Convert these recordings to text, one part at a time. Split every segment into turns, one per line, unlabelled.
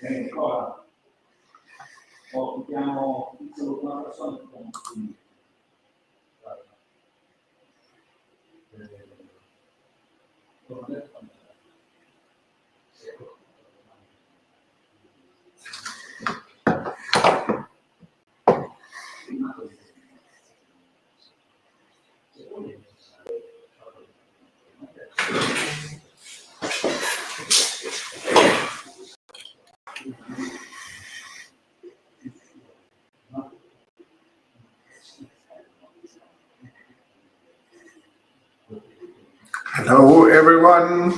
Ora occupiamo solo una persona con
Hello, everyone.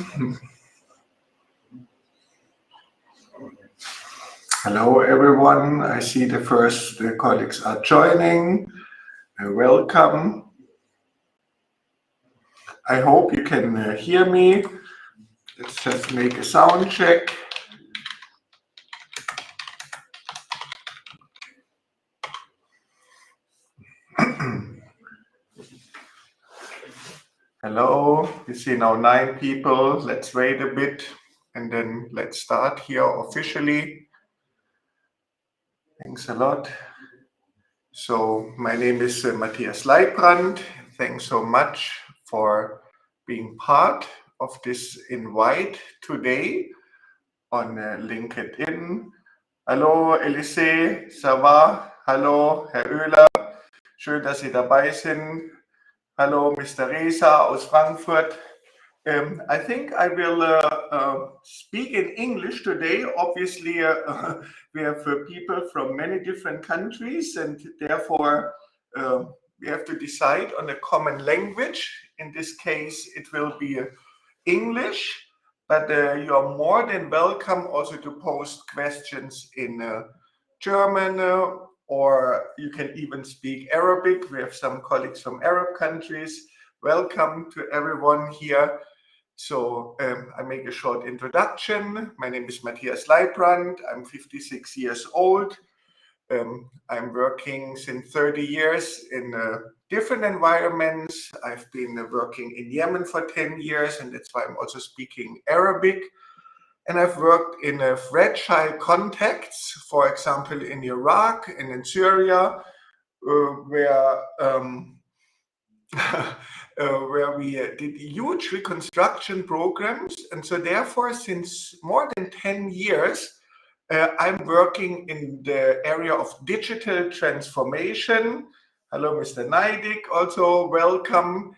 Hello, everyone. I see the first colleagues are joining. Welcome. I hope you can hear me. Let's just make a sound check. Hello, you see now 9 people. Let's wait a bit and then let's start here officially. Thanks a lot. So my name is Matthias Leibrand. Thanks so much for being part of this invite today on LinkedIn. Hallo Elise, ça va? Hallo Herr Oehler, schön, dass Sie dabei sind. Hallo Mr. Reza aus Frankfurt. I think I will speak in English today. Obviously, we have people from many different countries, and therefore we have to decide on a common language. In this case, it will be English, but you are more than welcome also to post questions in German, or you can even speak Arabic. We have some colleagues from Arab countries. Welcome to everyone here. So I make a short introduction. My name is Matthias Leibrand. I'm 56 years old. I'm working since 30 years in different environments. I've been working in Yemen for 10 years, and that's why I'm also speaking Arabic. And I've worked in fragile contexts, for example, in Iraq and in Syria, where we did huge reconstruction programs. And so therefore, since more than 10 years, I'm working in the area of digital transformation. Hello, Mr. Neidig, also welcome.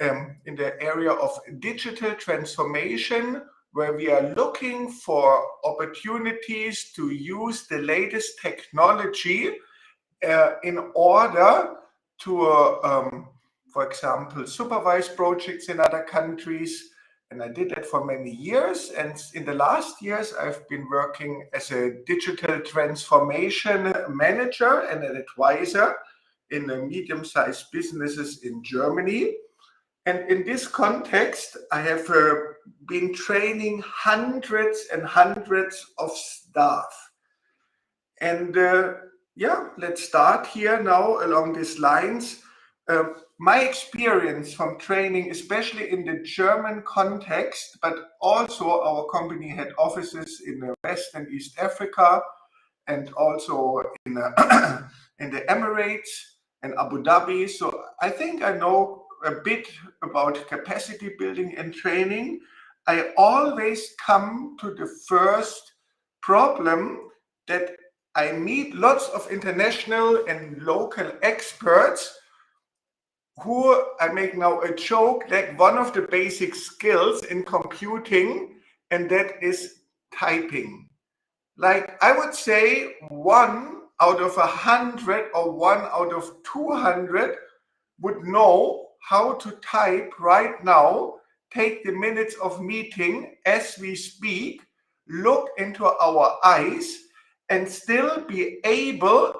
In the area of digital transformation, where we are looking for opportunities to use the latest technology in order to, for example, supervise projects in other countries. And I did that for many years. And in the last years, I've been working as a digital transformation manager and an advisor in medium-sized businesses in Germany. And in this context, I have been training hundreds and hundreds of staff. And yeah, let's start here now along these lines. My experience from training, especially in the German context, but also our company had offices in West and East Africa, and also in the Emirates and Abu Dhabi. So I think I know a bit about capacity building and training. I always come to the first problem that I meet lots of international and local experts who, I make now a joke, like one of the basic skills in computing, and that is typing. Like I would say 1 out of 100 or 1 out of 200 would know how to type right now, take the minutes of meeting as we speak, look into our eyes, and still be able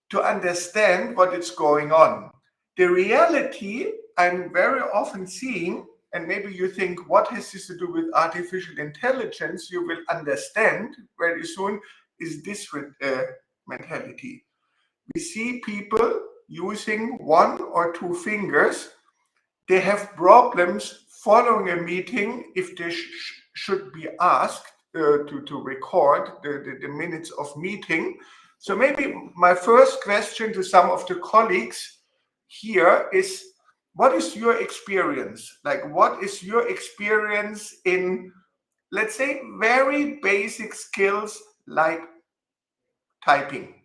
to understand what is going on. The reality I'm very often seeing, and maybe you think, what has this to do with artificial intelligence? You will understand very soon, is this mentality. We see people using 1 or 2 fingers. They have problems following a meeting if they should be asked to record the minutes of meeting. So maybe my first question to some of the colleagues here is, what is your experience? Like, what is your experience in, let's say, very basic skills like typing?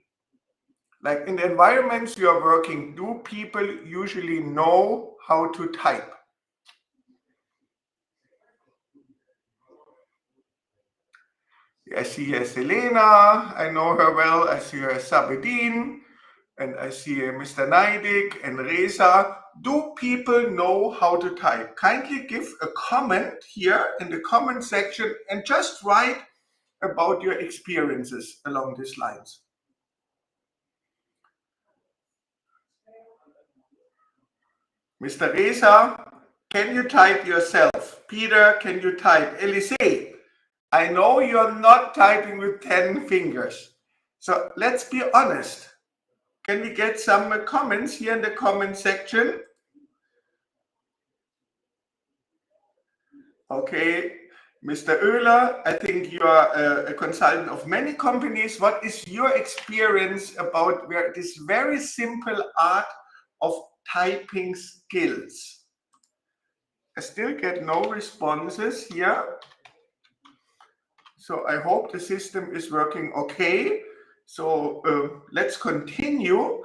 Like in the environments you are working, do people usually know how to type? I see here Selena, I know her well. I see her Sabedin, and I see Mr. Neidig and Reza. Do people know how to type? Kindly give a comment here in the comment section and just write about your experiences along these lines. Mr. Reza, can you type yourself? Peter, can you type? Elise, I know you're not typing with 10 fingers. So let's be honest. Can we get some comments here in the comment section? Okay, Mr. Oehler, I think you are a consultant of many companies. What is your experience about this very simple art of typing skills? I still get no responses here. So I hope the system is working okay. So let's continue.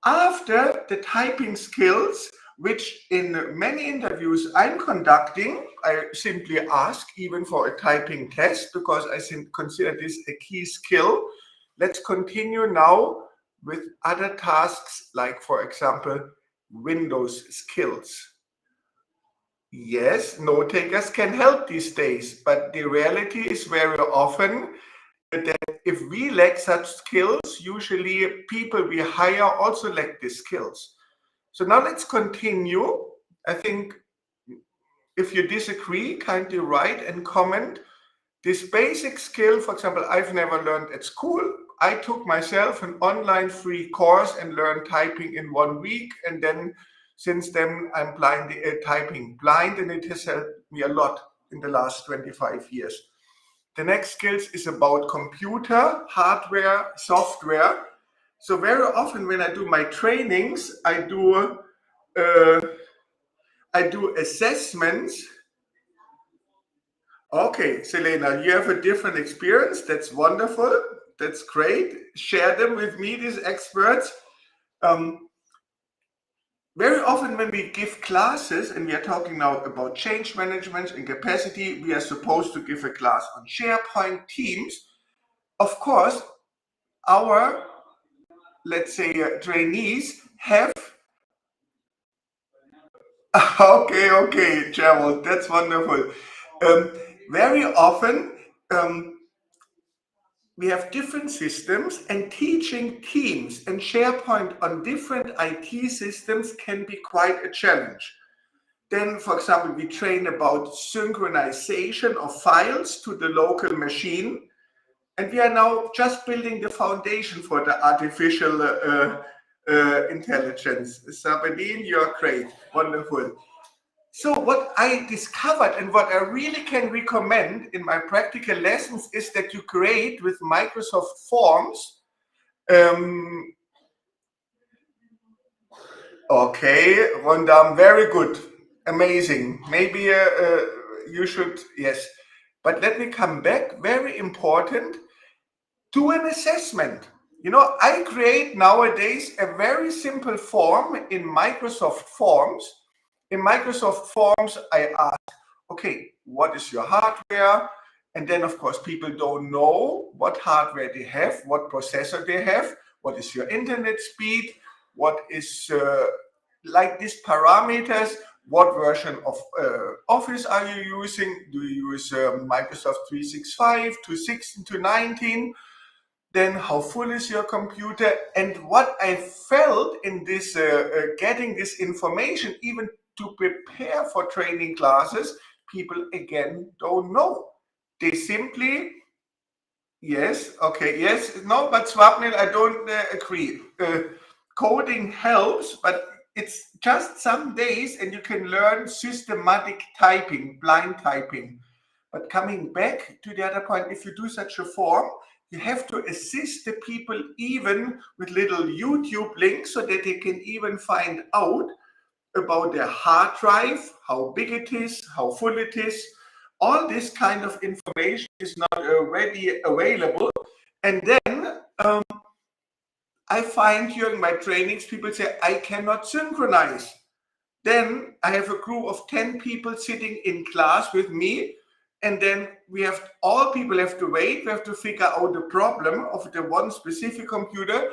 After the typing skills, which in many interviews I'm conducting, I simply ask even for a typing test because I consider this a key skill. Let's continue now with other tasks, like, for example, Windows skills. Yes, note takers can help these days, but the reality is very often that if we lack such skills, usually people we hire also lack these skills. So now let's continue. I think if you disagree, kindly write and comment. This basic skill, for example, I've never learned at school. I took myself an online free course and learned typing in 1 week. And then since then, I'm typing blind, and it has helped me a lot in the last 25 years. The next skills is about computer, hardware, software. So very often when I do my trainings, I do assessments. Okay, Selena, you have a different experience. That's wonderful. That's great. Share them with me, these experts. Very often when we give classes, and we are talking now about change management and capacity, we are supposed to give a class on SharePoint, Teams. Of course, our, let's say, trainees have okay, Gerald, that's wonderful. Very often we have different systems, and teaching Teams and SharePoint on different IT systems can be quite a challenge. Then, for example, we train about synchronization of files to the local machine. And we are now just building the foundation for the artificial intelligence. Sabine, you're great. Wonderful. So what I discovered and what I really can recommend in my practical lessons is that you create with Microsoft Forms. Okay, Rondam, very good. Amazing. Maybe you should, yes. But let me come back. Very important. Do an assessment. You know, I create nowadays a very simple form in Microsoft Forms. In Microsoft Forms, I ask, okay, what is your hardware? And then, of course, people don't know what hardware they have, what processor they have, what is your internet speed, what is like these parameters, what version of Office are you using? Do you use Microsoft 365, 216 to 19? Then how full is your computer? And what I felt in this getting this information, even to prepare for training classes, people again don't know. They simply, yes, okay, yes, no, but Swapnil, I don't agree. Coding helps, but it's just some days and you can learn systematic typing, blind typing. But coming back to the other point, if you do such a form, you have to assist the people even with little YouTube links so that they can even find out about their hard drive, how big it is, how full it is. All this kind of information is not already available. And then I find during my trainings, people say, I cannot synchronize. Then I have a group of 10 people sitting in class with me. And then all people have to wait. We have to figure out the problem of the one specific computer.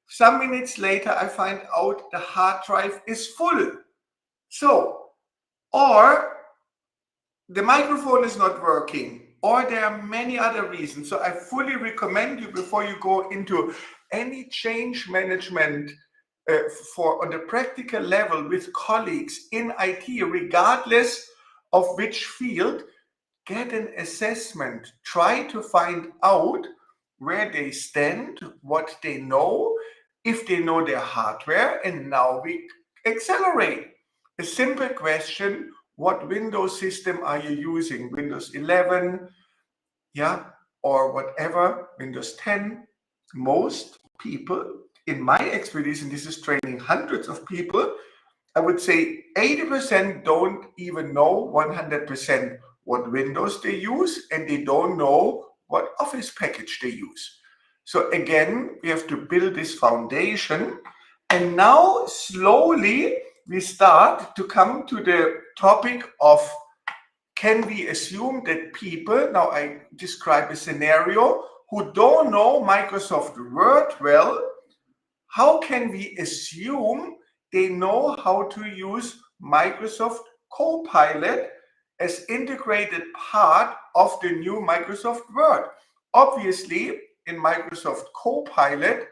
Some minutes later, I find out the hard drive is full. So, or the microphone is not working, or there are many other reasons. So I fully recommend you, before you go into any change management on the practical level with colleagues in IT, regardless of which field, get an assessment. Try to find out where they stand, what they know, if they know their hardware, and now we accelerate. A simple question: what Windows system are you using? Windows 11, yeah, or whatever, Windows 10. Most people, in my expertise, and this is training hundreds of people, I would say 80% don't even know 100% what Windows they use, and they don't know what Office package they use. So again, we have to build this foundation. And now slowly we start to come to the topic of, can we assume that people, now I describe a scenario, who don't know Microsoft Word well, how can we assume they know how to use Microsoft Copilot as integrated part of the new Microsoft Word? Obviously, in Microsoft Copilot,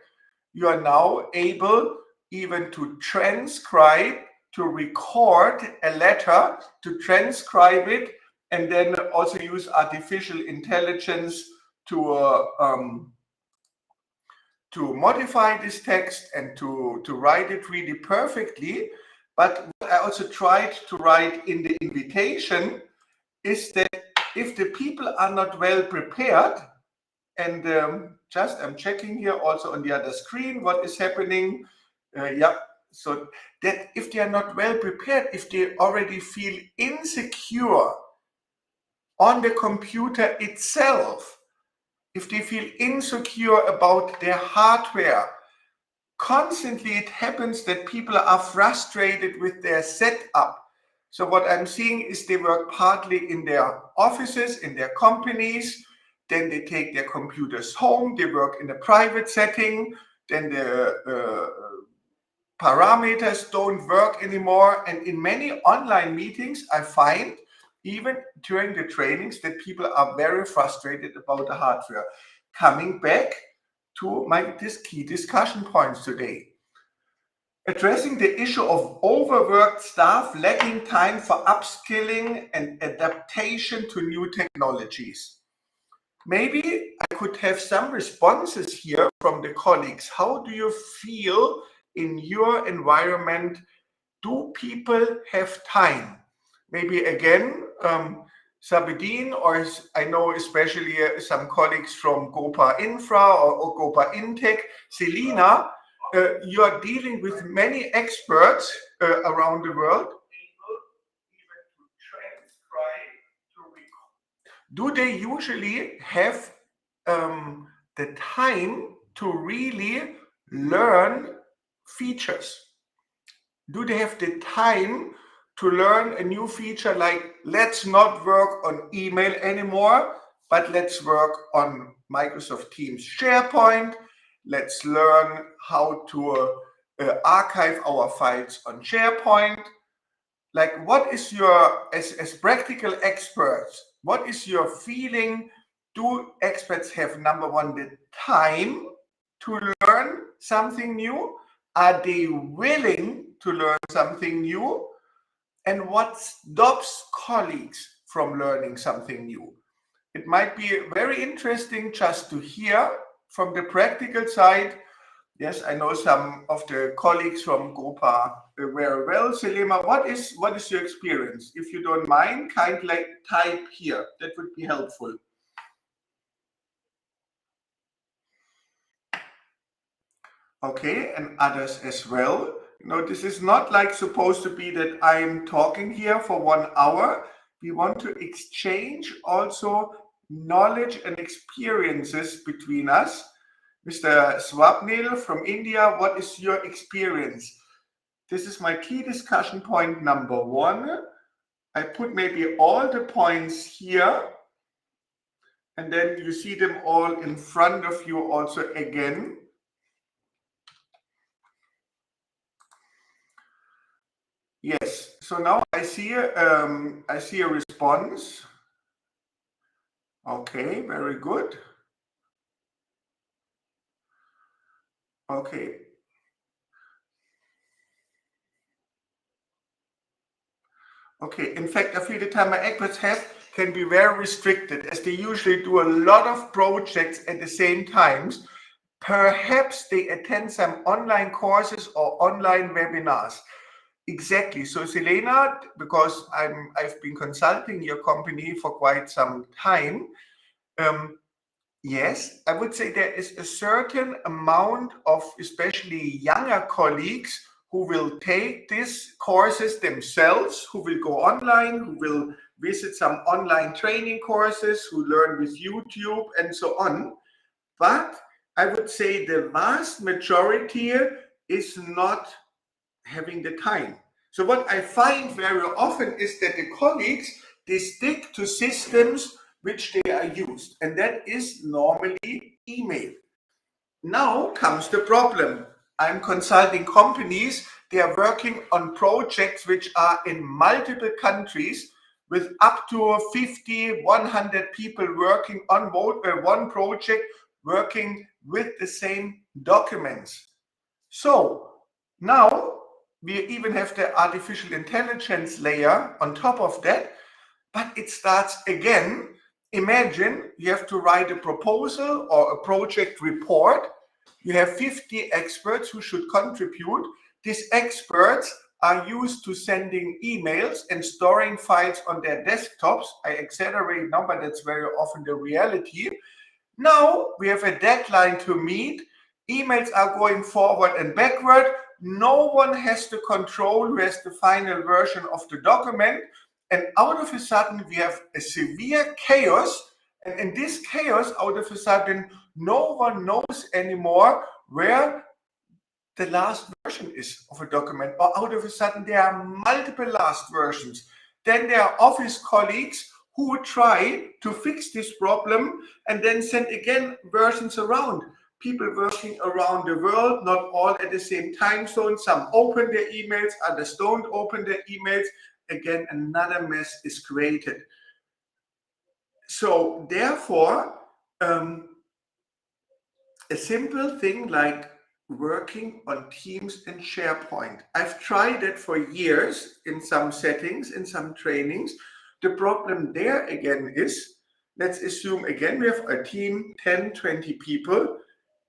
you are now able even to transcribe, to record a letter, to transcribe it, and then also use artificial intelligence to modify this text and to write it really perfectly. But what I also tried to write in the invitation is that if the people are not well prepared, and I'm checking here also on the other screen what is happening. So that if they are not well prepared, if they already feel insecure on the computer itself, if they feel insecure about their hardware, constantly it happens that people are frustrated with their setup. So what I'm seeing is they work partly in their offices, in their companies, then they take their computers home, they work in a private setting, then the parameters don't work anymore. And in many online meetings, I find, even during the trainings, that people are very frustrated about the hardware. Coming back to this key discussion points today. Addressing the issue of overworked staff lacking time for upskilling and adaptation to new technologies. Maybe I could have some responses here from the colleagues. How do you feel in your environment? Do people have time? Maybe again, Sabedin, or I know especially some colleagues from Gopa Infra or Gopa Intech, Selina, you are dealing with many experts around the world. Do they usually have the time to really learn features? Do they have the time to learn a new feature, like let's not work on email anymore, but let's work on Microsoft Teams SharePoint. Let's learn how to archive our files on SharePoint. Like, what is your, as practical experts, what is your feeling? Do experts have, number one, the time to learn something new? Are they willing to learn something new? And what stops colleagues from learning something new? It might be very interesting just to hear from the practical side, Yes, I know some of the colleagues from Gopa very well. Selema, what is your experience? If you don't mind, kindly type here. That would be helpful. Okay, and others as well. This is not like supposed to be that I'm talking here for 1 hour. We want to exchange also knowledge and experiences between us. Mr. Swapnil from India, what is your experience? This is my key discussion point number 1. I put maybe all the points here, and then you see them all in front of you also again. Yes, so now I see a response. Okay, very good. Okay. Okay, in fact, I feel the time my experts have can be very restricted as they usually do a lot of projects at the same times. Perhaps they attend some online courses or online webinars. Exactly. So Selena, because I've been consulting your company for quite some time, yes, I would say there is a certain amount of especially younger colleagues who will take these courses themselves, who will go online, who will visit some online training courses, who learn with YouTube and so on. But I would say the vast majority is not having the time. So what I find very often is that the colleagues, they stick to systems which they are used, and that is normally email. Now comes the problem. I'm consulting companies, they are working on projects which are in multiple countries with up to 50, 100 people working on one project, working with the same documents. So now we even have the artificial intelligence layer on top of that, but it starts again. Imagine you have to write a proposal or a project report. You have 50 experts who should contribute. These experts are used to sending emails and storing files on their desktops. I exaggerate now, but that's very often the reality. Now we have a deadline to meet. Emails are going forward and backward. No one has the control who has the final version of the document. And out of a sudden, we have a severe chaos. And in this chaos, out of a sudden, no one knows anymore where the last version is of a document. Or out of a sudden, there are multiple last versions. Then there are office colleagues who try to fix this problem and then send again versions around. People working around the world, not all at the same time zone. Some open their emails, others don't open their emails. Again, another mess is created. So therefore, a simple thing like working on Teams and SharePoint. I've tried it for years in some settings, in some trainings. The problem there again is, let's assume again we have a team, 10, 20 people.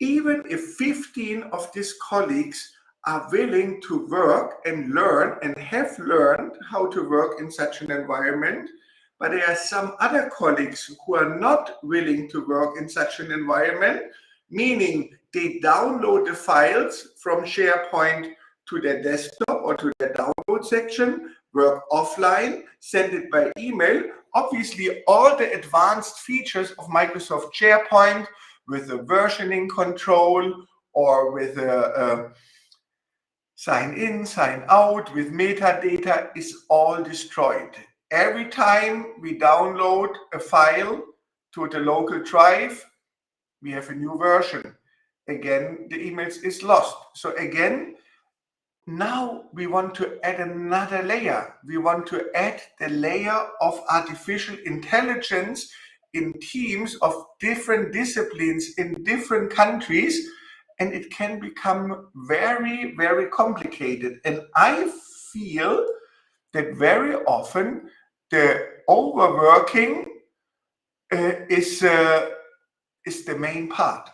Even if 15 of these colleagues are willing to work and learn and have learned how to work in such an environment, but there are some other colleagues who are not willing to work in such an environment, meaning they download the files from SharePoint to their desktop or to their download section, work offline, send it by email. Obviously, all the advanced features of Microsoft SharePoint with a versioning control or with a sign in, sign out with metadata is all destroyed. Every time we download a file to the local drive, we have a new version. Again, the emails is lost. So again, now we want to add another layer. We want to add the layer of artificial intelligence in teams of different disciplines in different countries, and it can become very, very complicated. And I feel that very often the overworking is the main part.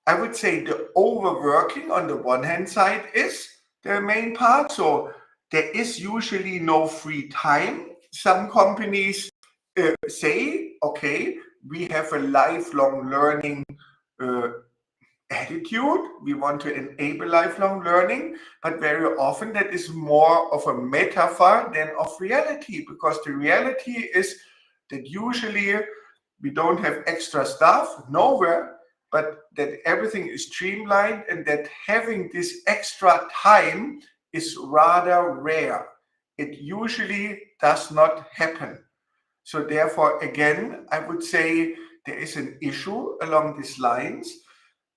I would say the overworking on the one hand side is the main part. So there is usually no free time. Some companies say, okay, we have a lifelong learning uh, attitude. We want to enable lifelong learning, but very often that is more of a metaphor than of reality, because the reality is that usually we don't have extra staff nowhere, but that everything is streamlined, and that having this extra time is rather rare. It usually does not happen. So therefore, again, I would say there is an issue along these lines.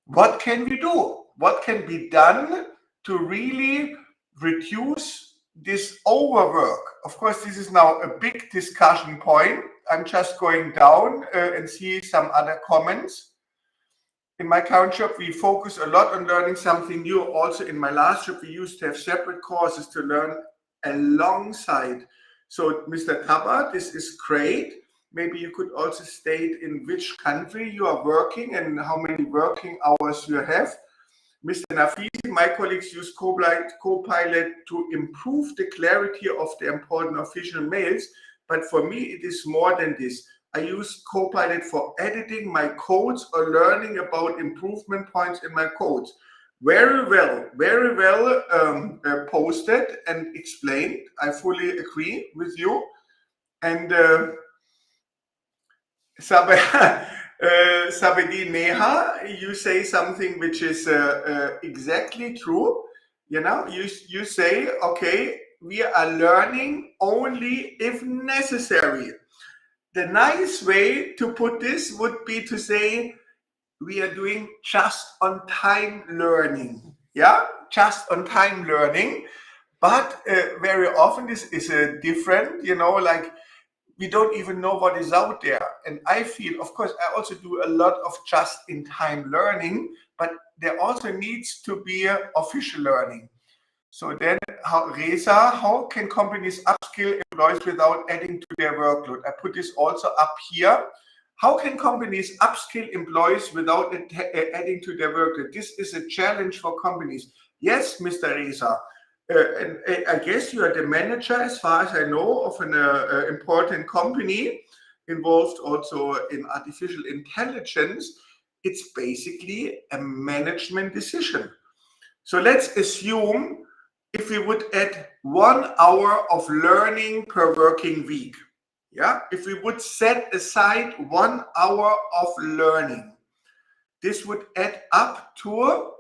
What can we do? What can be done to really reduce this overwork? Of course, this is now a big discussion point. I'm just going down and see some other comments. In my current job, we focus a lot on learning something new. Also, in my last job, we used to have separate courses to learn alongside. So, Mr. Taba, this is great. Maybe you could also state in which country you are working and how many working hours you have. Mr. Nafisi, my colleagues use Copilot to improve the clarity of the important official mails, but for me, it is more than this. I use Copilot for editing my codes or learning about improvement points in my codes. Very well posted and explained. I fully agree with you. And Sabedi Neha, you say something which is exactly true. You know, you say, okay, we are learning only if necessary. The nice way to put this would be to say we are doing just on time learning. Yeah, just on time learning. But very often this is different, you know, like we don't even know what is out there. And I feel, of course, I also do a lot of just in time learning, but there also needs to be official learning. So then, Reza, how can companies upskill employees without adding to their workload? I put this also up here. How can companies upskill employees without adding to their workload? This is a challenge for companies. Yes, Mr. Reza. And I guess you are the manager, as far as I know, of an important company involved also in artificial intelligence. It's basically a management decision. So let's assume if we would add 1 hour of learning per working week, yeah, if we would set aside 1 hour of learning, this would add up to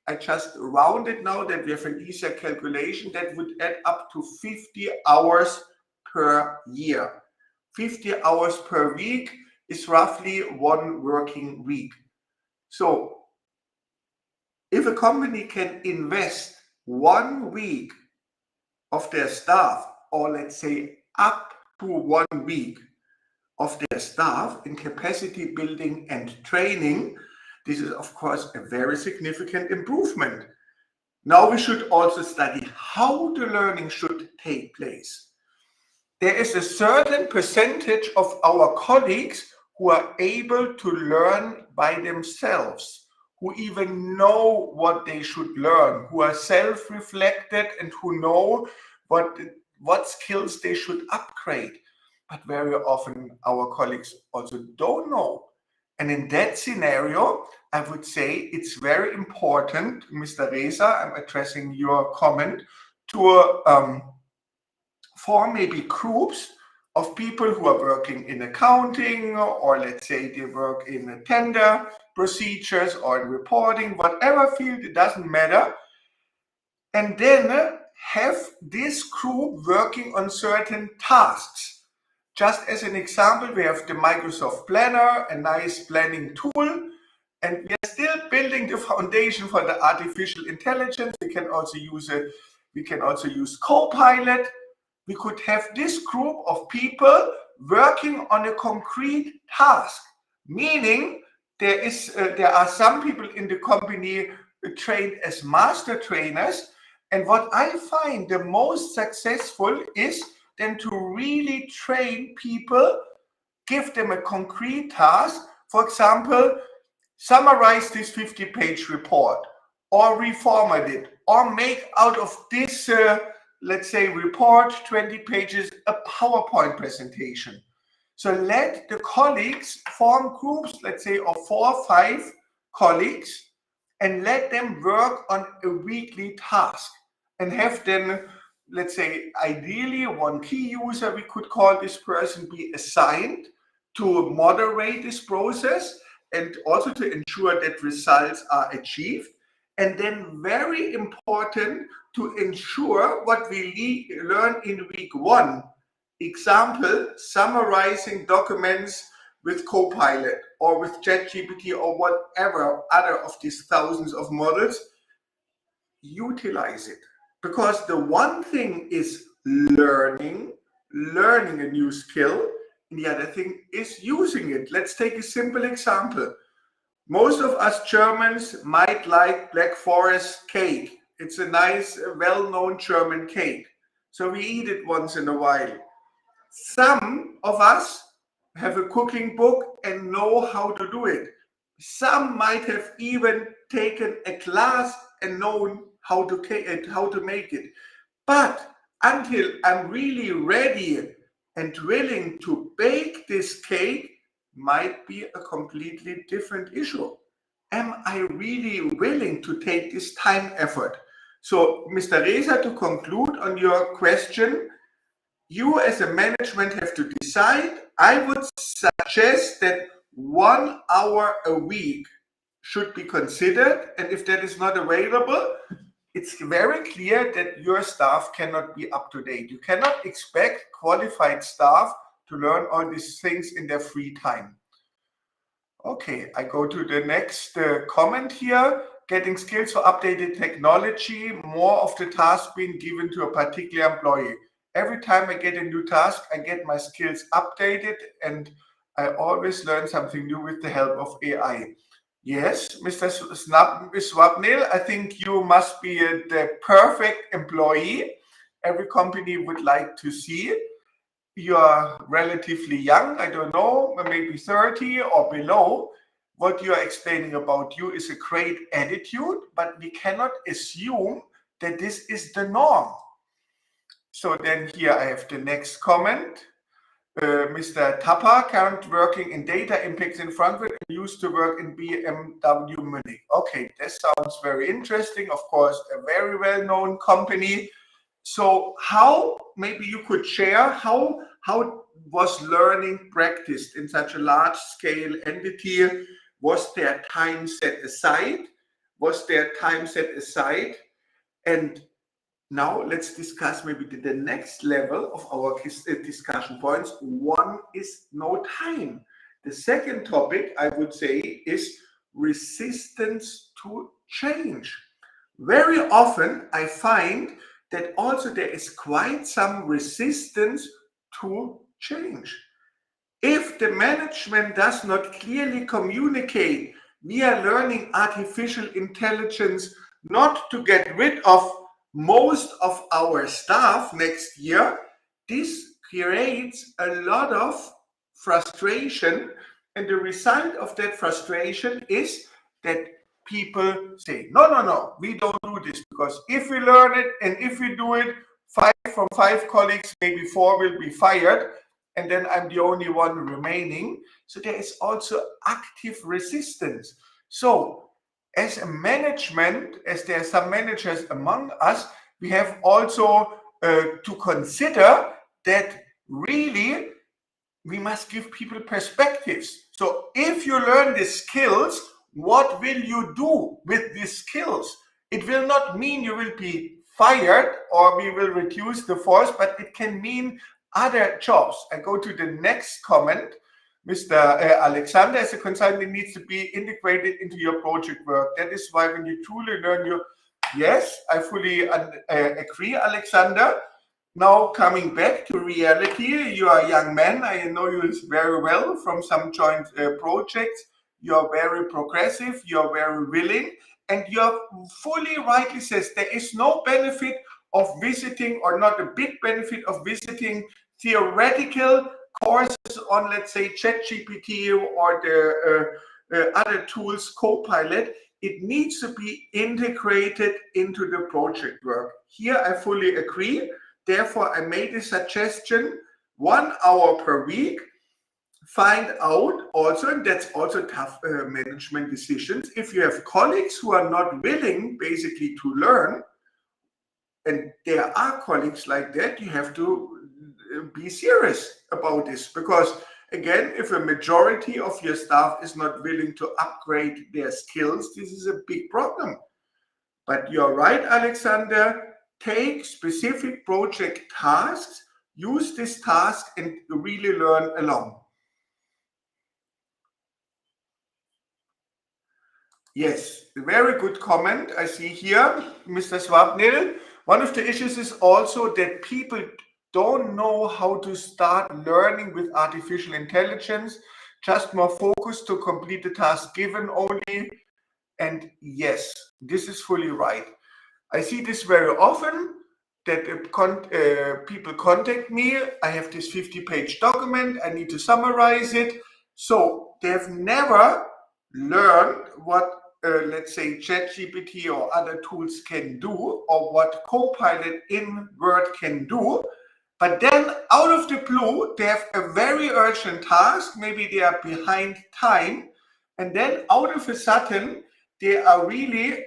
I just rounded now that we have an easier calculation, that would add up to 50 hours per year. 50 hours per week is roughly 1 working week. So if a company can invest 1 week of their staff, or let's say up to 1 week of their staff in capacity building and training, this is of course a very significant improvement. Now we should also study how the learning should take place. There is a certain percentage of our colleagues who are able to learn by themselves, who even know what they should learn, who are self-reflected and who know what skills they should upgrade. But very often our colleagues also don't know. And in that scenario, I would say it's very important, Mr. Reza, I'm addressing your comment, to form maybe groups of people who are working in accounting, or let's say they work in tender procedures or in reporting, whatever field, it doesn't matter. And then have this group working on certain tasks. Just as an example, we have the Microsoft Planner, a nice planning tool, and we are still building the foundation for the artificial intelligence. We can also use Copilot. We could have this group of people working on a concrete task, meaning there are some people in the company trained as master trainers. And what I find the most successful is then to really train people, give them a concrete task. For example, summarize this 50-page report, or reformat it, or make out of this, let's say, report 20 pages, a PowerPoint presentation. So let the colleagues form groups, let's say, of 4 or 5 colleagues, and let them work on a weekly task and have then, let's say, ideally one key user, we could call this person, be assigned to moderate this process and also to ensure that results are achieved. And then very important, to ensure what we learn in week 1. Example, summarizing documents with Copilot or with ChatGPT or whatever other of these thousands of models. Utilize it, because the one thing is learning a new skill, and the other thing is using it. Let's take a simple example. Most of us Germans might like Black Forest cake. It's a nice, well-known German cake, so we eat it once in a while. Some of us have a cooking book and know how to do it. Some might have even taken a class and known how to make it. But until I'm really ready and willing to bake this cake, might be a completely different issue. Am I really willing to take this time effort? So, Mr. Reza, to conclude on your question, you as a management have to decide. I would suggest that 1 hour a week should be considered, and if that is not available, it's very clear that your staff cannot be up to date. You cannot expect qualified staff to learn all these things in their free time. Okay, I go to the next comment here. Getting skills for updated technology, more of the task being given to a particular employee. Every time I get a new task, I get my skills updated, and I always learn something new with the help of AI. Yes, Mr. Swapnil, I think you must be the perfect employee every company would like to see. You are relatively young, I don't know, maybe 30 or below. What you are explaining about you is a great attitude, but we cannot assume that this is the norm. So then here I have the next comment. Mr. Tapper, current working in data impacts in Frankfurt and used to work in BMW Munich. Okay, this sounds very interesting. Of course, a very well-known company. So how, maybe you could share, how was learning practiced in such a large scale entity? Was there time set aside? And now let's discuss maybe the next level of our discussion points. One is no time. The second topic, I would say, is resistance to change. Very often I find that also there is quite some resistance to change. If the management does not clearly communicate, we are learning artificial intelligence not to get rid of most of our staff next year. This creates a lot of frustration, and the result of that frustration is that people say, no, we don't do this, because if we learn it and if we do it, 5 from 5 colleagues, maybe 4 will be fired, and then I'm the only one remaining. So there is also active resistance. So as a management, as there are some managers among us, we have also to consider that really we must give people perspectives. So if you learn the skills, what will you do with these skills? It will not mean you will be fired or we will reduce the force, but it can mean other jobs. I go to the next comment. Mr. Alexander, as a consultant, it needs to be integrated into your project work. That is why when you truly learn your... Yes, I fully agree, Alexander. Now coming back to reality, you are a young man. I know you very well from some joint projects. You are very progressive. You are very willing, and you are fully rightly says there is no benefit of visiting, or not a big benefit of visiting theoretical courses on, let's say, ChatGPT or the other tools, Copilot, it needs to be integrated into the project work. Here I fully agree. Therefore, I made a suggestion, 1 hour per week. Find out also, and that's also tough management decisions, if you have colleagues who are not willing basically to learn, and there are colleagues like that, you have to be serious about this, because again, if a majority of your staff is not willing to upgrade their skills, this is a big problem. But you're right, Alexander, take specific project tasks, use this task and really learn along. Yes, very good comment. I see here, Mr. Swapnil. One of the issues is also that people don't know how to start learning with artificial intelligence, just more focused to complete the task given only. And yes, this is fully right. I see this very often, that people contact me. I have this 50-page document. I need to summarize it. So they have never learned what, let's say, ChatGPT or other tools can do, or what Copilot in Word can do. But then out of the blue, they have a very urgent task. Maybe they are behind time. And then out of a sudden, they are really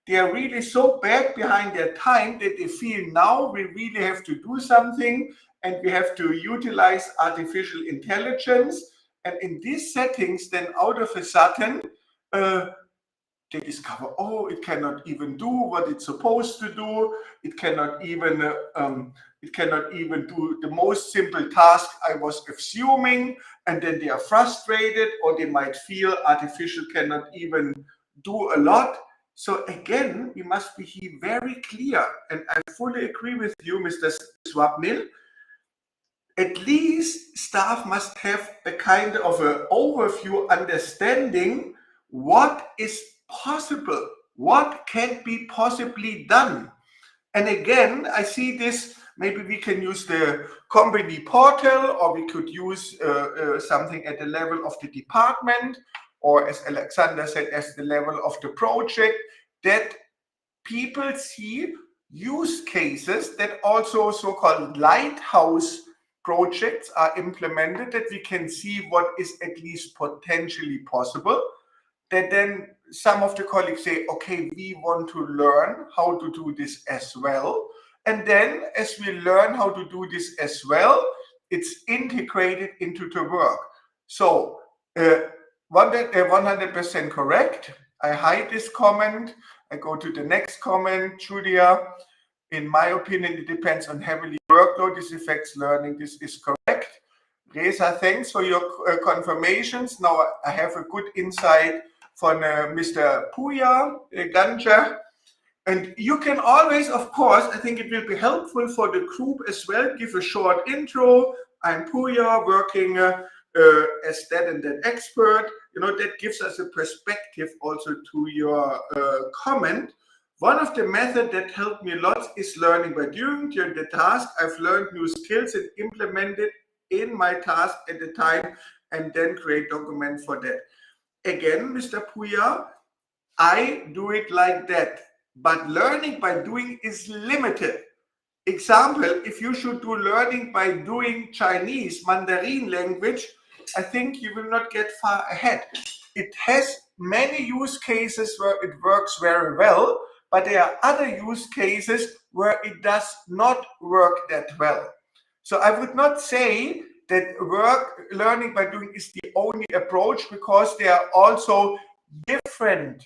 they are really so back behind their time that they feel now we really have to do something and we have to utilize artificial intelligence. And in these settings, then out of a sudden, they discover, oh, it cannot even do what it's supposed to do. It cannot even do the most simple task I was assuming. And then they are frustrated, or they might feel artificial cannot even do a lot. So again, we must be very clear, and I fully agree with you, Mr. Swapnil. At least staff must have a kind of an overview understanding what is possible, what can be possibly done. And again, I see this, maybe we can use the company portal, or we could use something at the level of the department, or as Alexander said, as the level of the project, that people see use cases, that also so-called lighthouse projects are implemented, that we can see what is at least potentially possible, that then some of the colleagues say, okay, we want to learn how to do this as well. And then as we learn how to do this as well, it's integrated into the work. So 100% correct. I hide this comment. I go to the next comment, Julia. In my opinion, it depends on heavily workload. This affects learning. This is correct. Reza, thanks for your confirmations. Now I have a good insight from Mr. Puya Ganja. And you can always, of course, I think it will be helpful for the group as well, give a short intro. I'm Puya, working as that and that expert. You know, that gives us a perspective also to your comment. One of the methods that helped me a lot is learning by doing. During the task, I've learned new skills and implemented in my task at the time, and then create document for that. Again, Mr. Puya, I do it like that. But learning by doing is limited. Example, if you should do learning by doing Chinese, Mandarin language, I think you will not get far ahead. It has many use cases where it works very well, but there are other use cases where it does not work that well. So I would not say that learning by doing is the only approach, because there are also different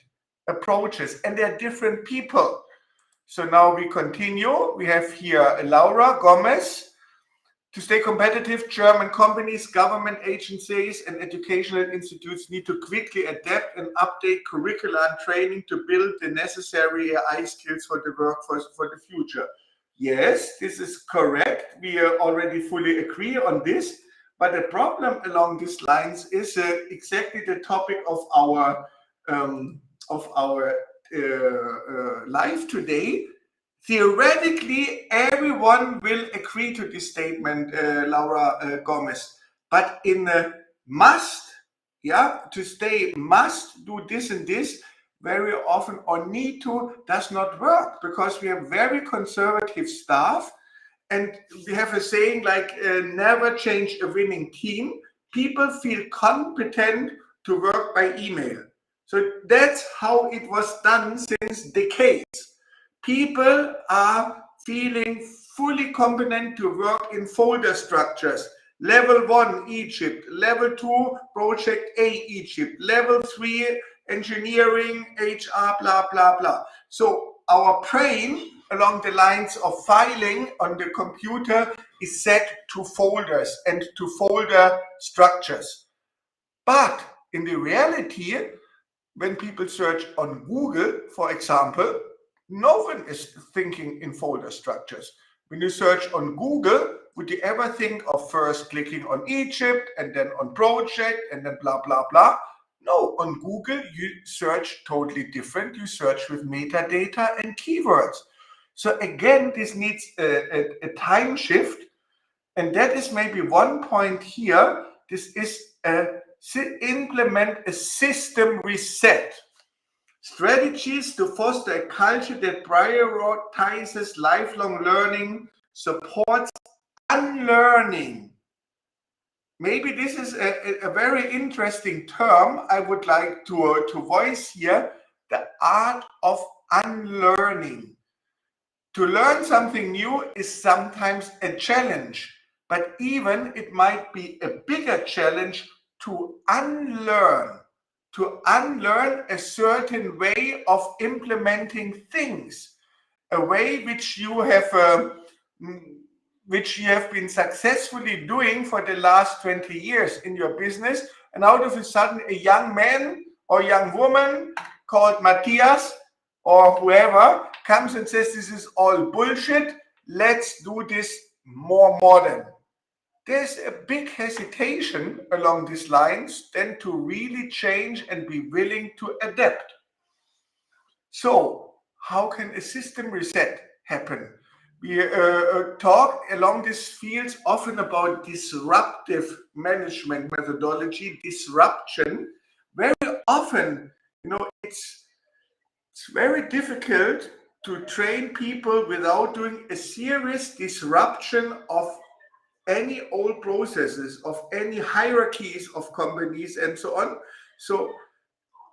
approaches and there are different people. So now we continue. We have here Laura Gomez. To stay competitive, German companies, government agencies, and educational institutes need to quickly adapt and update curricula and training to build the necessary AI skills for the workforce for the future. Yes, this is correct. We already fully agree on this. But the problem along these lines is exactly the topic of our life today. Theoretically, everyone will agree to this statement, Laura Gomez. But in to stay must do this and this very often, or need to, does not work, because we have very conservative staff. And we have a saying like, never change a winning team. People feel competent to work by email. So that's how it was done since decades. People are feeling fully competent to work in folder structures. Level 1, Egypt. Level 2, Project A, Egypt. Level 3, engineering, HR, blah, blah, blah. So our brain, along the lines of filing on the computer, is set to folders and to folder structures. But in the reality, when people search on Google, for example, no one is thinking in folder structures. When you search on Google, would you ever think of first clicking on Egypt and then on project and then blah, blah, blah? No, on Google, you search totally different. You search with metadata and keywords. So again, this needs a time shift. And that is maybe one point here. This is implement a system reset. Strategies to foster a culture that prioritizes lifelong learning, supports unlearning. Maybe this is a very interesting term I would like to voice here, the art of unlearning. To learn something new is sometimes a challenge, but even it might be a bigger challenge to unlearn a certain way of implementing things, a way which you have been successfully doing for the last 20 years in your business, and out of a sudden a young man or young woman called Matthias or whoever comes and says this is all bullshit, let's do this more modern. There's a big hesitation along these lines then to really change and be willing to adapt. So how can a system reset happen? We talk along these fields often about disruptive management methodology, disruption. Very often, it's very difficult to train people without doing a serious disruption of any old processes, of any hierarchies of companies and so on. So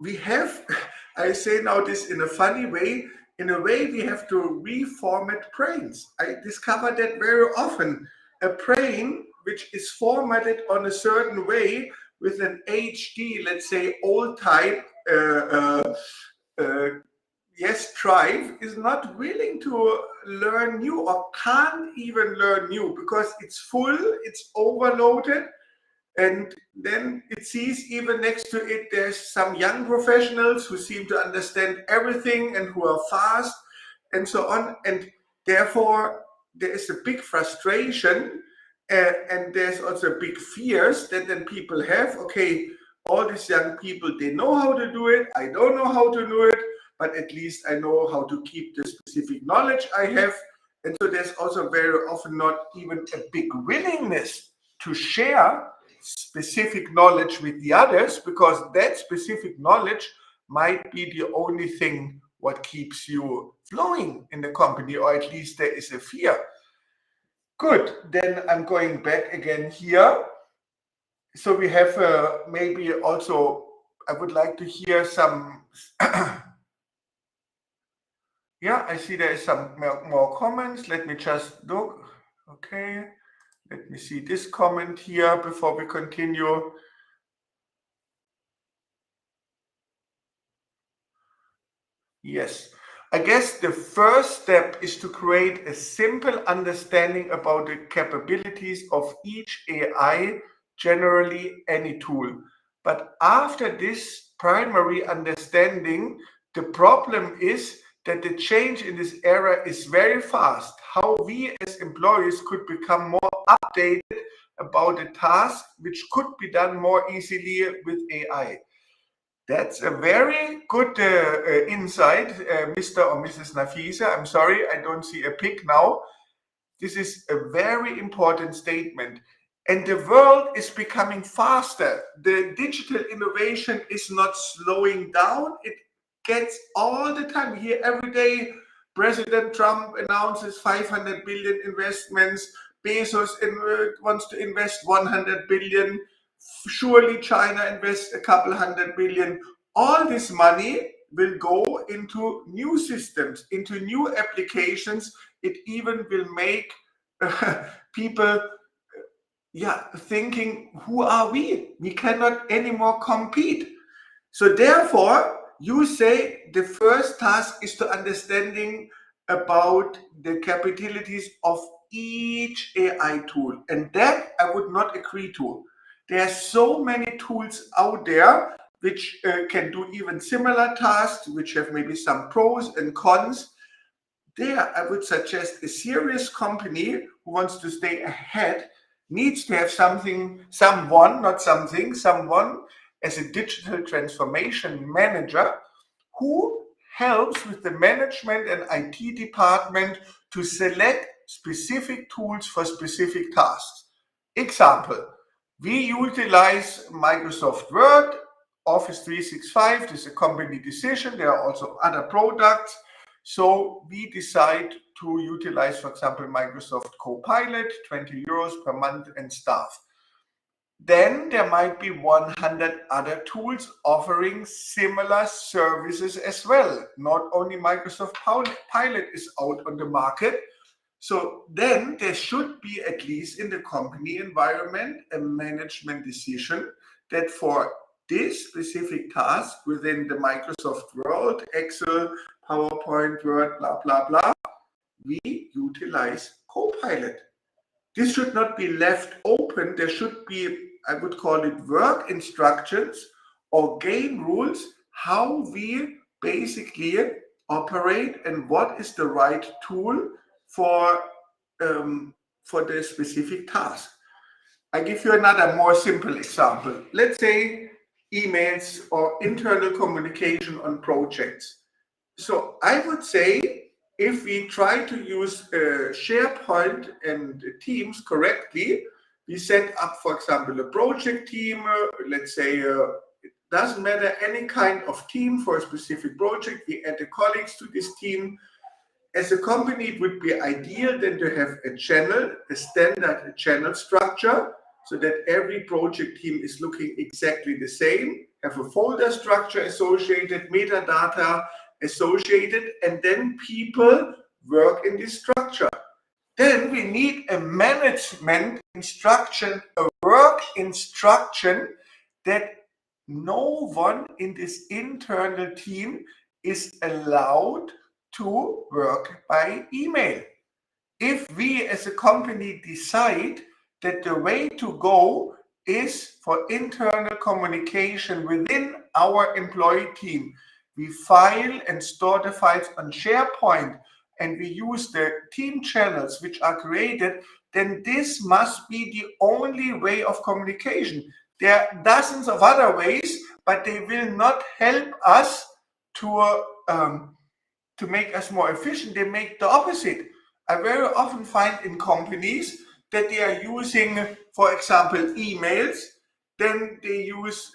we have, I say now this in a funny way, in a way we have to reformat brains. I discover that very often. A brain which is formatted on a certain way with an HD, let's say old type, drive, is not willing to learn new, or can't even learn new, because it's full, it's overloaded. And then it sees even next to it, there's some young professionals who seem to understand everything and who are fast and so on. And therefore, there is a big frustration, and there's also big fears that then people have. Okay, all these young people, they know how to do it. I don't know how to do it, but at least I know how to keep the specific knowledge I have. And so there's also very often not even a big willingness to share specific knowledge with the others, because that specific knowledge might be the only thing what keeps you flowing in the company, or at least there is a fear. Good, then I'm going back again here. So we have maybe also, I would like to hear some yeah, I see there is some more comments. Let me just look. Okay, let me see this comment here before we continue. Yes, I guess the first step is to create a simple understanding about the capabilities of each AI, generally any tool. But after this primary understanding, the problem is that the change in this era is very fast. How we as employees could become more updated about a task which could be done more easily with AI. That's a very good insight, Mr. or Mrs. Nafisa. I'm sorry, I don't see a pic now. This is a very important statement. And the world is becoming faster. The digital innovation is not slowing down. It gets all the time. We hear every day President Trump announces 500 billion investments. Bezos wants to invest 100 billion. Surely China invests a couple hundred billion. All this money will go into new systems, into new applications. It even will make people thinking, who are we? We cannot anymore compete. So therefore, you say the first task is to understanding about the capabilities of each AI tool. And that I would not agree to. There are so many tools out there which can do even similar tasks, which have maybe some pros and cons. There, I would suggest a serious company who wants to stay ahead needs to have someone as a digital transformation manager who helps with the management and IT department to select specific tools for specific tasks. Example, we utilize Microsoft Word, Office 365. This is a company decision. There are also other products. So we decide to utilize, for example, Microsoft Copilot, 20 euros per month and staff. Then there might be 100 other tools offering similar services as well. Not only Microsoft Pilot is out on the market. So then there should be, at least in the company environment, a management decision that for this specific task within the Microsoft world, Excel, PowerPoint, Word, blah, blah, blah, we utilize Copilot. This should not be left open. There should be, I would call it, work instructions or game rules, how we basically operate and what is the right tool for the specific task. I give you another more simple example. Let's say emails or internal communication on projects. So I would say if we try to use SharePoint and Teams correctly, we set up, for example, a project team. Let's say it doesn't matter any kind of team for a specific project. We add the colleagues to this team. As a company, it would be ideal then to have a channel, a standard channel structure, so that every project team is looking exactly the same, have a folder structure associated, metadata associated, and then people work in this structure. Then we need a management instruction, a work instruction that no one in this internal team is allowed to work by email. If we as a company decide that the way to go is for internal communication within our employee team, we file and store the files on SharePoint and we use the team channels which are created, then this must be the only way of communication. There are dozens of other ways, but they will not help us to make us more efficient. They make the opposite. I very often find in companies that they are using, for example, emails. Then they use,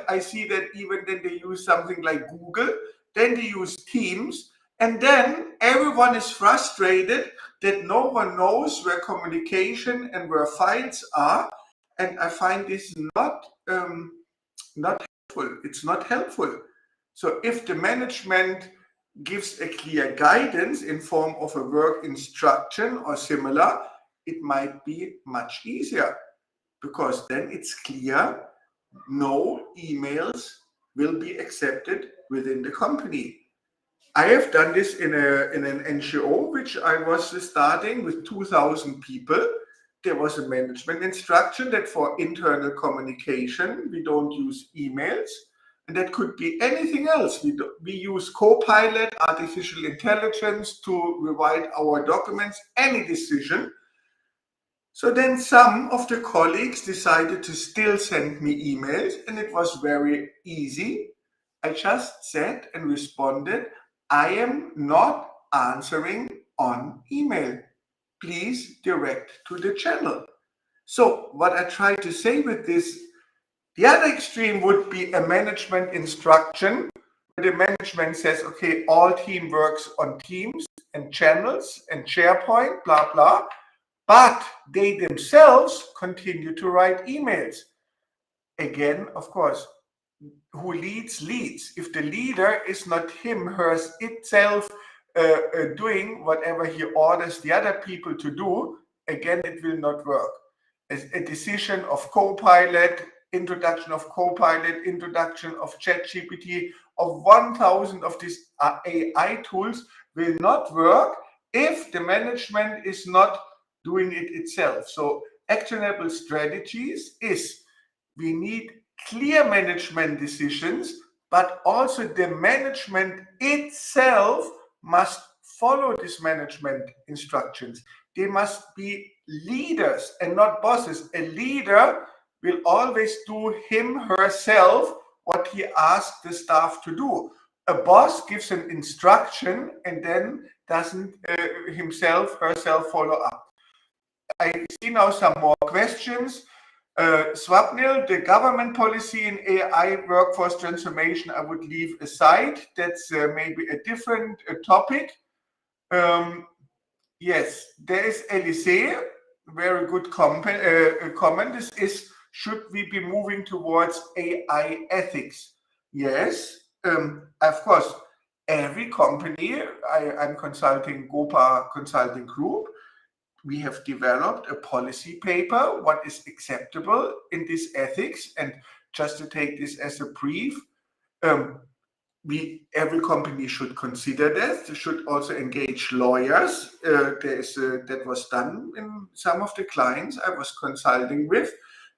I see that even then they use something like Google. Then they use Teams. And then everyone is frustrated that no one knows where communication and where files are. And I find this not helpful. It's not helpful. So if the management gives a clear guidance in form of a work instruction or similar, it might be much easier, because then it's clear no emails will be accepted within the company. I have done this in an NGO which I was starting with 2,000 people. There was a management instruction that for internal communication we don't use emails. And that could be anything else. We use Copilot, artificial intelligence to rewrite our documents, any decision. So then some of the colleagues decided to still send me emails, and it was very easy. I just said and responded, I am not answering on email. Please direct to the channel. So what I try to say with this, the other extreme would be a management instruction. The management says, okay, all team works on Teams and channels and SharePoint, blah, blah, but they themselves continue to write emails. Again, of course, who leads leads. If the leader is not him, hers, itself doing whatever he orders the other people to do, again, it will not work. As a decision of Copilot, introduction of Copilot, introduction of ChatGPT, of 1,000 of these AI tools will not work if the management is not doing it itself. So actionable strategies is we need clear management decisions, but also the management itself must follow these management instructions. They must be leaders and not bosses. A leader will always do him, herself, what he asks the staff to do. A boss gives an instruction and then doesn't himself, herself follow up. I see now some more questions. Swapnil, the government policy in AI workforce transformation, I would leave aside. That's maybe a different topic. Yes, there is Elysée, very good comment. This is, should we be moving towards AI ethics? Yes, of course, every company, I'm consulting Gopa Consulting Group, we have developed a policy paper, what is acceptable in this ethics. And just to take this as a brief, every company should consider that. They should also engage lawyers. That was done in some of the clients I was consulting with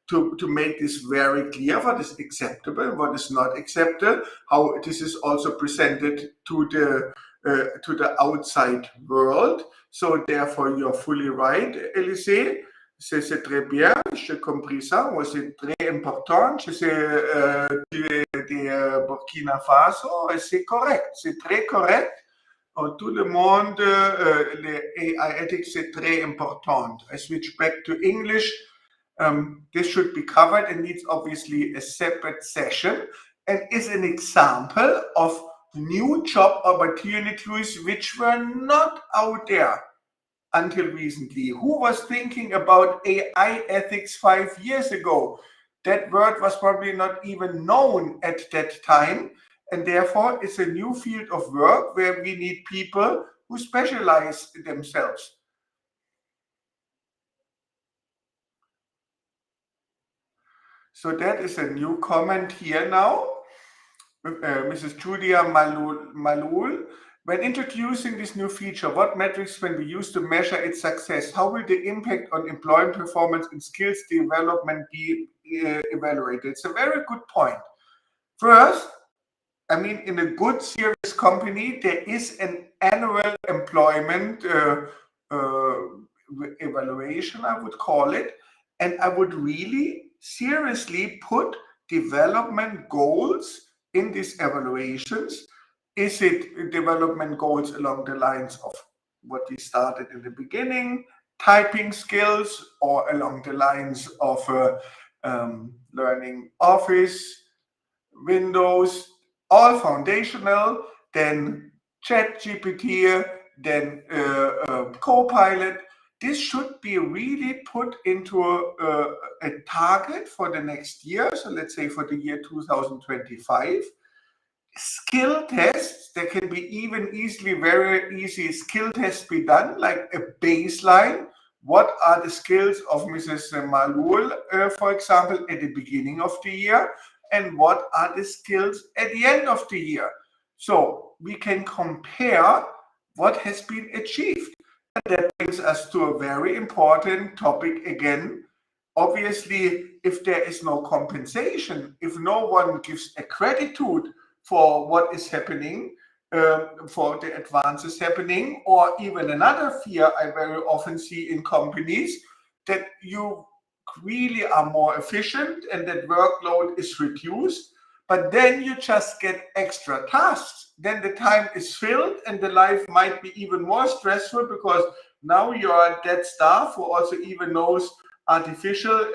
to make this very clear, what is acceptable, what is not acceptable, how this is also presented to the outside world. So therefore, you're fully right, Élysée. C'est très bien, j'ai compris ça. Moi, c'est très important. Je sais de Burkina Faso, et c'est correct, c'est très correct. Tout le monde, les AI ethics, c'est très important. I switch back to English. This should be covered and needs obviously a separate session and is an example of new job opportunities which were not out there until recently. Who was thinking about AI ethics 5 years ago? That word was probably not even known at that time. And therefore, it's a new field of work where we need people who specialize themselves. So that is a new comment here now. Mrs. Julia Malul. When introducing this new feature, what metrics can be used to measure its success? How will the impact on employee performance and skills development be evaluated? It's a very good point. First, I mean, in a good, serious company, there is an annual employment evaluation, I would call it. And I would really seriously put development goals in these evaluations. Is it development goals along the lines of what we started in the beginning, typing skills, or along the lines of learning Office, Windows, all foundational, then ChatGPT, then Copilot. This should be really put into a target for the next year. So let's say for the year 2025. Skill tests, there can be even very easy skill tests be done, like a baseline. What are the skills of Mrs. Malul, for example, at the beginning of the year? And what are the skills at the end of the year? So we can compare what has been achieved. And that brings us to a very important topic again. Obviously, if there is no compensation, if no one gives a gratitude for what is happening, for the advances happening, or even another fear I very often see in companies, that you really are more efficient and that workload is reduced, but then you just get extra tasks. Then the time is filled and the life might be even more stressful because now you are that staff who also even knows artificial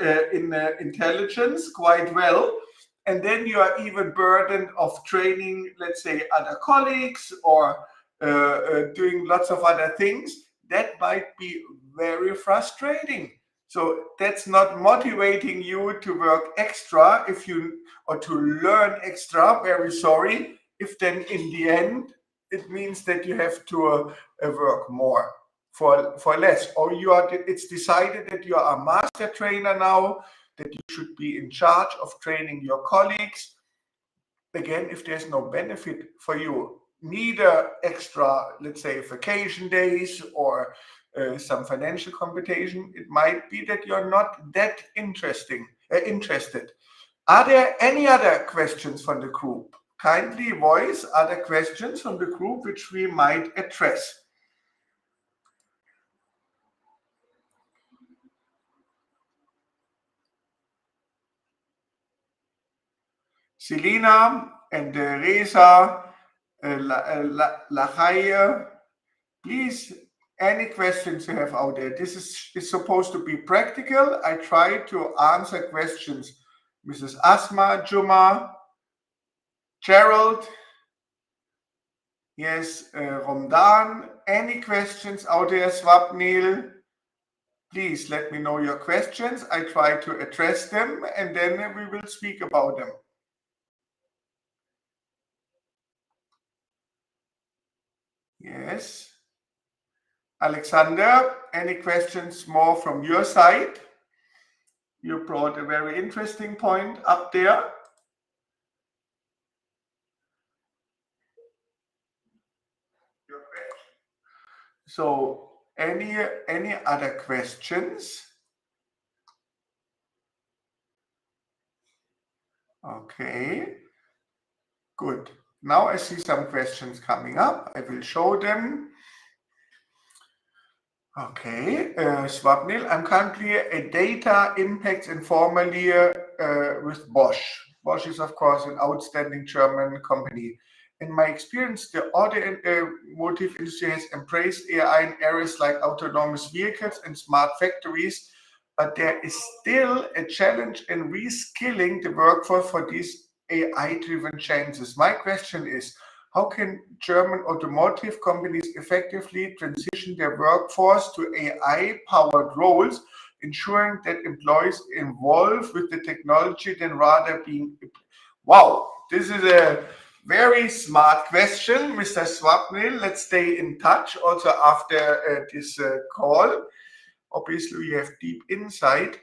intelligence quite well. And then you are even burdened of training, let's say, other colleagues or doing lots of other things. That might be very frustrating. So that's not motivating you to work extra if you or to learn extra. Very sorry. If then in the end it means that you have to work more for less, or it's decided that you are a master trainer now, that you should be in charge of training your colleagues. Again, if there's no benefit for you, neither extra, let's say, vacation days or some financial compensation, it might be that you're not that interested. Are there any other questions from the group? Kindly voice other questions from the group which we might address. Selina and Reza, Lachaye, please, any questions you have out there. This is supposed to be practical. I try to answer questions. Mrs. Asma, Juma, Gerald, yes, Romdan, any questions out there, Swapnil? Please let me know your questions. I try to address them and then we will speak about them. Yes. Alexander, any questions more from your side? You brought a very interesting point up there. So any other questions? Okay, good. Now I see some questions coming up. I will show them. Okay, Swapnil, I'm currently a data impacts informally with Bosch. Bosch is, of course, an outstanding German company. In my experience, the automotive industry has embraced AI in areas like autonomous vehicles and smart factories, but there is still a challenge in reskilling the workforce for these AI-driven changes. My question is, how can German automotive companies effectively transition their workforce to AI-powered roles, ensuring that employees involved with the technology than rather being... Wow, this is a very smart question, Mr. Swapnil. Let's stay in touch also after this call. Obviously, you have deep insight.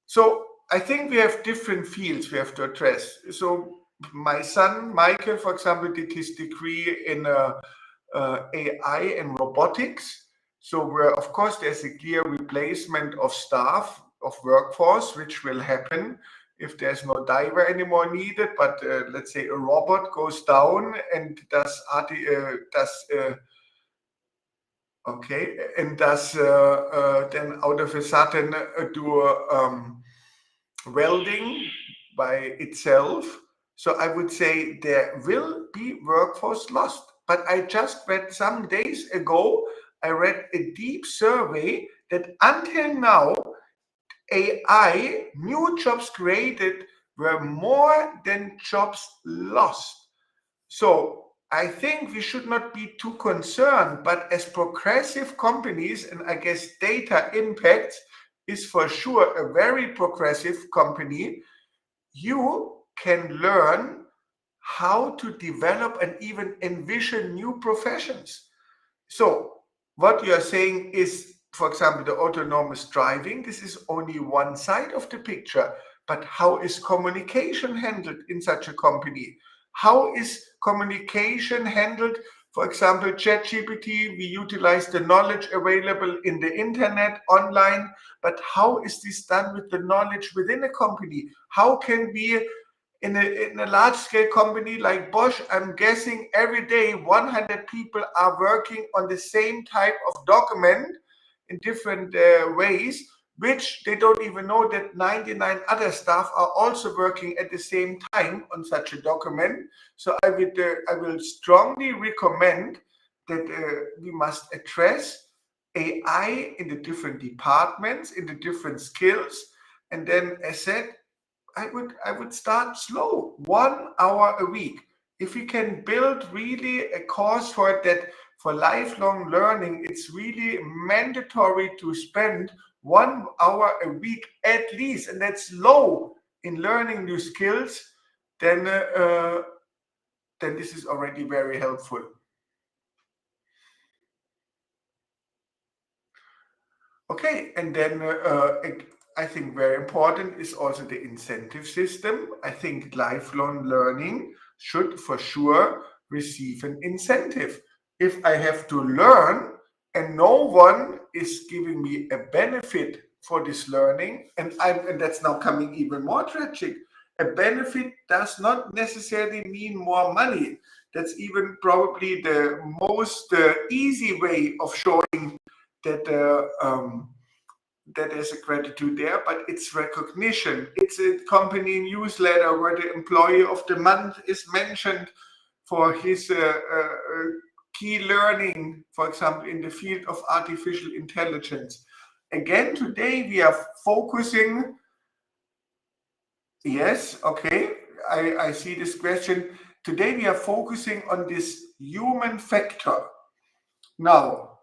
So I think we have different fields we have to address. So my son, Michael, for example, did his degree in AI and robotics. So where, of course, there's a clear replacement of staff, of workforce, which will happen if there's no diver anymore needed. But let's say a robot goes down and does then out of a sudden do welding by itself. So I would say there will be workforce lost. But I just read some days ago, I read a deep survey that until now, AI, new jobs created were more than jobs lost. So I think we should not be too concerned, but as progressive companies, and I guess Data Impact is for sure a very progressive company, you can learn how to develop and even envision new professions. So what you are saying is, for example, the autonomous driving, this is only one side of the picture, but how is communication handled in such a company? How is communication handled? For example, ChatGPT, we utilize the knowledge available in the internet, online, but how is this done with the knowledge within a company? How can we, in a large-scale company like Bosch, I'm guessing every day 100 people are working on the same type of document in different ways, which they don't even know that 99 other staff are also working at the same time on such a document. So I will strongly recommend that we must address AI in the different departments, in the different skills. And then, as said, I would start slow, 1 hour a week. If we can build really a course for it, that for lifelong learning, it's really mandatory to spend 1 hour a week at least, and that's low in learning new skills, then this is already very helpful. Okay, and then I think very important is also the incentive system. I think lifelong learning should for sure receive an incentive. If I have to learn and no one is giving me a benefit for this learning, and that's now coming even more tragic. A benefit does not necessarily mean more money. That's even probably the most easy way of showing that that there's a gratitude there, but it's recognition. It's a company newsletter where the employee of the month is mentioned for his key learning, for example, in the field of artificial intelligence. Again, today we are focusing. Yes, okay, I see this question. Today we are focusing on this human factor. Now,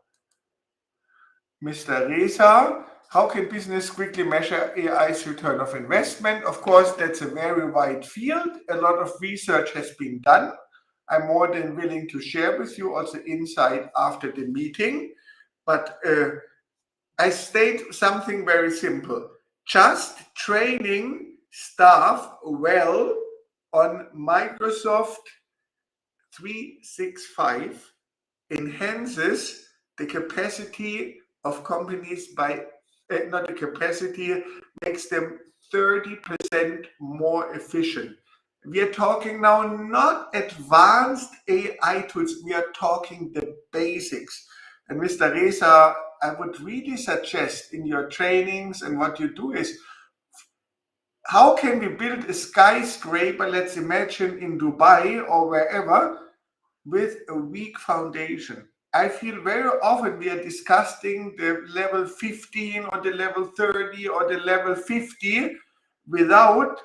Mr. Reza, how can business quickly measure AI's return of investment? Of course, that's a very wide field. A lot of research has been done. I'm more than willing to share with you also insight after the meeting. But I state something very simple. Just training staff well on Microsoft 365 enhances the capacity of companies by not the capacity, makes them 30% more efficient. We are talking now not advanced AI tools, we are talking the basics. And Mr. Reza, I would really suggest in your trainings and what you do is, how can we build a skyscraper, let's imagine in Dubai or wherever, with a weak foundation? I feel very often we are discussing the level 15 or the level 30 or the level 50 without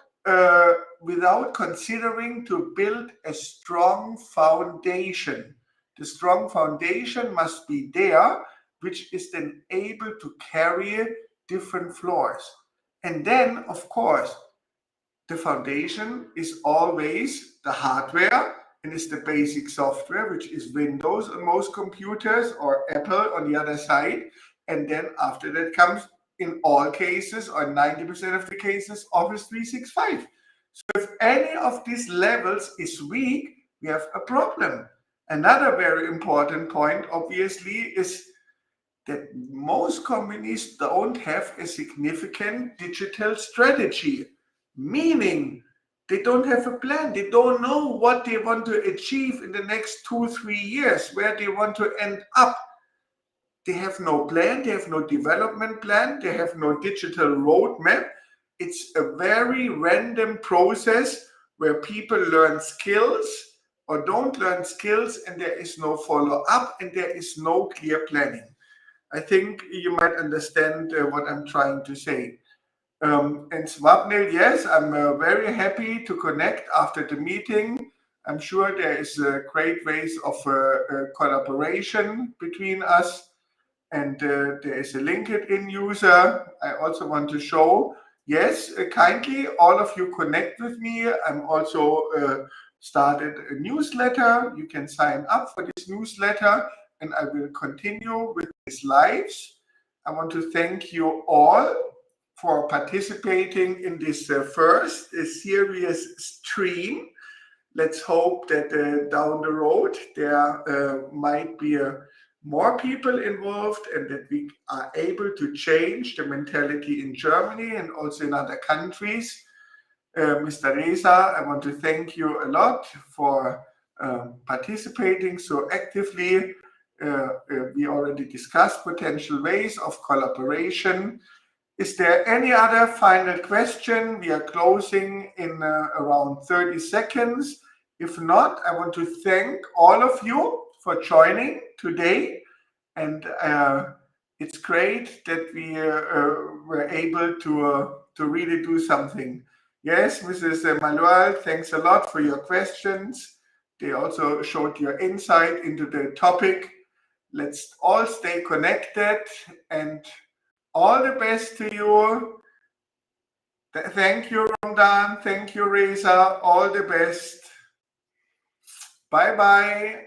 considering to build a strong foundation. The strong foundation must be there, which is then able to carry different floors. And then, of course, the foundation is always the hardware, and it's the basic software, which is Windows on most computers, or Apple on the other side. And then after that comes, in all cases, or 90% of the cases, Office 365. So if any of these levels is weak, we have a problem. Another very important point, obviously, is that most companies don't have a significant digital strategy, meaning they don't have a plan. They don't know what they want to achieve in the next 2-3 years, where they want to end up. They have no plan, they have no development plan, they have no digital roadmap. It's a very random process where people learn skills or don't learn skills, and there is no follow-up and there is no clear planning. I think you might understand what I'm trying to say. And Swapnil, yes, I'm very happy to connect after the meeting. I'm sure there is great ways of collaboration between us. And there is a LinkedIn user I also want to show. Yes, kindly, all of you connect with me. I'm also started a newsletter. You can sign up for this newsletter, and I will continue with these lives. I want to thank you all for participating in this first serious stream. Let's hope that down the road there might be more people involved, and that we are able to change the mentality in Germany and also in other countries. Mr. Reza, I want to thank you a lot for participating so actively. We already discussed potential ways of collaboration. Is there any other final question? We are closing in around 30 seconds. If not, I want to thank all of you for joining today. And it's great that we were able to really do something. Yes, Mrs. Manuel, thanks a lot for your questions. They also showed your insight into the topic. Let's all stay connected and all the best to you. Thank you, Ramdan. Thank you, Reza. All the best. Bye-bye.